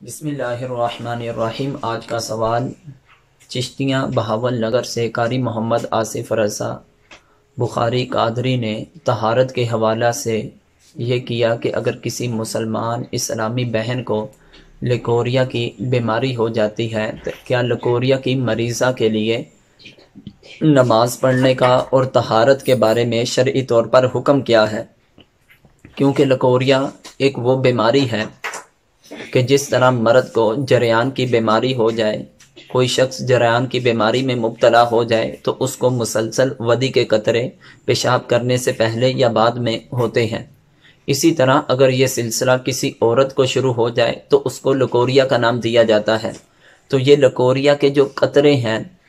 बिस्मिल्लाहिर्रहमानिर्रहीम। आज का सवाल चिश्तियाँ बहावल नगर से कारी मोहम्मद आसिफ रज़ा बुखारी कादरी ने तहारत के हवाला से ये किया कि अगर किसी मुसलमान इस्लामी बहन को लिकोरिया की बीमारी हो जाती है तो क्या लिकोरिया की मरीज़ा के लिए नमाज पढ़ने का और तहारत के बारे में शरई तौर पर हुक्म क्या है। क्योंकि लिकोरिया एक वो बीमारी है कि जिस तरह मर्द को जरियान की बीमारी हो जाए, कोई शख्स जरियान की बीमारी में मुब्तला हो जाए तो उसको मुसलसल वदी के कतरे पेशाब करने से पहले या बाद में होते हैं। इसी तरह अगर ये सिलसिला किसी औरत को शुरू हो जाए तो उसको लिकोरिया का नाम दिया जाता है। तो ये लिकोरिया के जो कतरे हैं,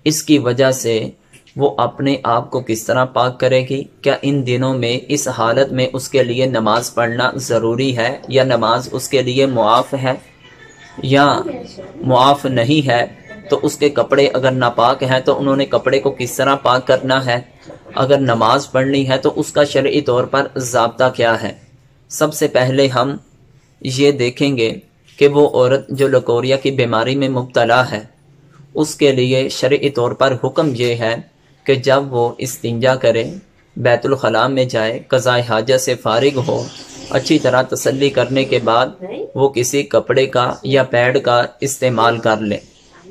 इसकी वजह से वो अपने आप को किस तरह पाक करेगी, क्या इन दिनों में इस हालत में उसके लिए नमाज पढ़ना ज़रूरी है या नमाज उसके लिए मुआफ़ है या मुआफ़ नहीं है। तो उसके कपड़े अगर नापाक हैं तो उन्होंने कपड़े को किस तरह पाक करना है। अगर नमाज पढ़नी है तो उसका शरई तौर पर ज़ाब्ता क्या है। सबसे पहले हम ये देखेंगे कि वो औरत जो लिकोरिया की बीमारी में मुब्तला है उसके लिए शरई तौर पर हुक्म ये है कि जब वो इस्तिंजा करे, बैतुल खला में जाए, क़ज़ाए हाजत से फारिग हो, अच्छी तरह तसल्ली करने के बाद वो किसी कपड़े का या पैड का इस्तेमाल कर ले।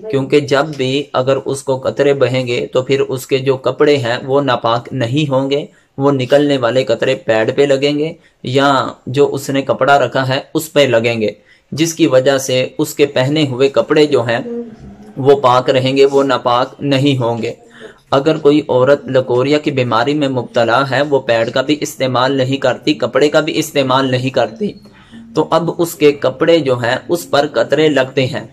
क्योंकि जब भी अगर उसको कतरे बहेंगे तो फिर उसके जो कपड़े हैं वो नापाक नहीं होंगे, वो निकलने वाले कतरे पैड पे लगेंगे या जो उसने कपड़ा रखा है उस पे लगेंगे, जिसकी वजह से उसके पहने हुए कपड़े जो हैं वो पाक रहेंगे, वो नापाक नहीं होंगे। अगर कोई औरत लिकोरिया की बीमारी में मुब्तला है, वो पैड का भी इस्तेमाल नहीं करती, कपड़े का भी इस्तेमाल नहीं करती, तो अब उसके कपड़े जो हैं उस पर कतरे लगते हैं,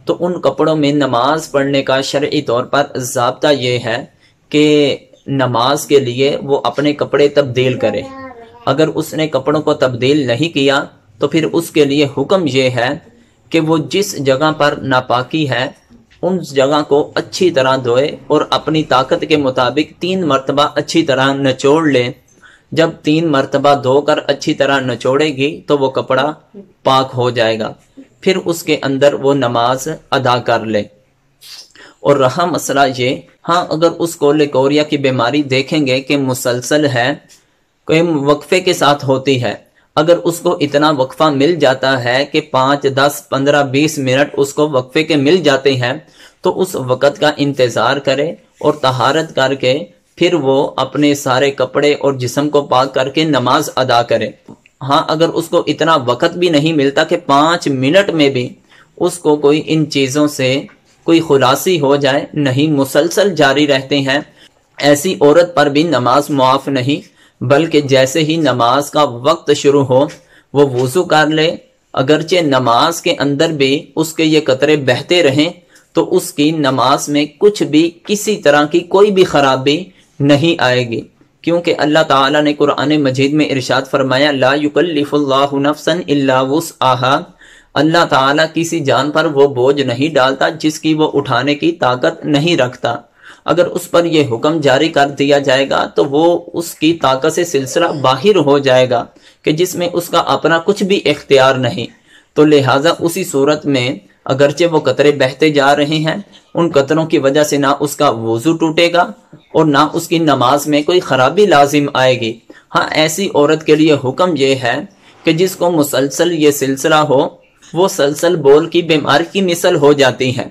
तो उन कपड़ों में नमाज पढ़ने का शरई तौर पर ज़ाब्ता ये है कि नमाज के लिए वो अपने कपड़े तब्दील करे। अगर उसने कपड़ों को तब्दील नहीं किया तो फिर उसके लिए हुक्म ये है कि वो जिस जगह पर नापाकी है उन जगह को अच्छी तरह धोए और अपनी ताकत के मुताबिक 3 मरतबा अच्छी तरह निचोड़ ले। जब 3 मरतबा धोकर अच्छी तरह निचोड़ेगी तो वो कपड़ा पाक हो जाएगा, फिर उसके अंदर वो नमाज अदा कर ले। और रहा मसला ये, हाँ अगर उसको लिकोरिया की बीमारी देखेंगे कि मुसलसल है, कोई वक्फे के साथ होती है, अगर उसको इतना वक्फा मिल जाता है कि 5, 10, 15, 20 मिनट उसको वक्फे के मिल जाते हैं तो उस वक़्त का इंतज़ार करे और तहारत करके फिर वो अपने सारे कपड़े और जिस्म को पाक करके नमाज अदा करे। हाँ अगर उसको इतना वक़्त भी नहीं मिलता कि 5 मिनट में भी उसको कोई इन चीज़ों से कोई खुलासी हो जाए, नहीं मुसलसल जारी रहते हैं, ऐसी औरत पर भी नमाज मुआफ़ नहीं, बल्कि जैसे ही नमाज का वक्त शुरू हो वो वुज़ू कर ले। अगरचे नमाज के अंदर भी उसके ये कतरे बहते रहें तो उसकी नमाज में कुछ भी किसी तरह की कोई भी खराबी नहीं आएगी। क्योंकि अल्लाह ताला ने कुरान मजीद में इरशाद फरमाया, ला युकल्लिफुल्लाहु नफ्सन इल्ला वुस्अहा। अल्लाह ताला किसी जान पर वो बोझ नहीं डालता जिसकी वो उठाने की ताकत नहीं रखता। अगर उस पर यह हुक्म जारी कर दिया जाएगा तो वो उसकी ताकत से सिलसिला बाहिर हो जाएगा कि जिसमें उसका अपना कुछ भी इख्तियार नहीं। तो लिहाजा उसी सूरत में अगरचे वो कतरे बहते जा रहे हैं, उन कतरों की वजह से ना उसका वुज़ू टूटेगा और ना उसकी नमाज में कोई खराबी लाजिम आएगी। हाँ ऐसी औरत के लिए हुक्म ये है कि जिसको मुसलसल ये सिलसिला हो, वो सलसल बोल की बीमारी की मिसल हो जाती है,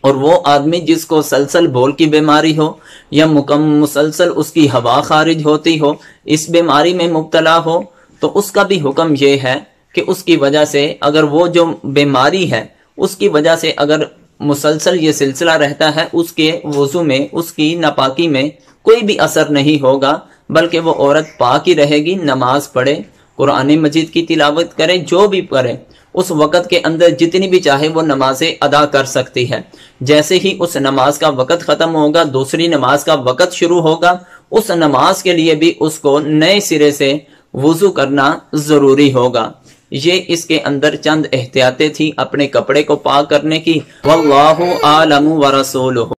और वो आदमी जिसको सलसल बोल की बीमारी हो या मुसलसल उसकी हवा खारिज होती हो, इस बीमारी में मुब्तला हो, तो उसका भी हुक्म ये है कि उसकी वजह से अगर वो जो बीमारी है उसकी वजह से अगर मुसलसल ये सिलसिला रहता है, उसके वुज़ू में, उसकी नापाकी में कोई भी असर नहीं होगा, बल्कि वो औरत पाक ही रहेगी। नमाज पढ़े, कुरान मजीद की तिलावत करे, जो भी करे उस वक़्त के अंदर जितनी भी चाहे वो नमाजें अदा कर सकती है। जैसे ही उस नमाज का वक़्त ख़त्म होगा, दूसरी नमाज का वक़्त शुरू होगा, उस नमाज के लिए भी उसको नए सिरे से वुज़ू करना ज़रूरी होगा। ये इसके अंदर चंद एहतियातें थी अपने कपड़े को पाक करने की। वल्लाहु आलमु व रसूलुहु।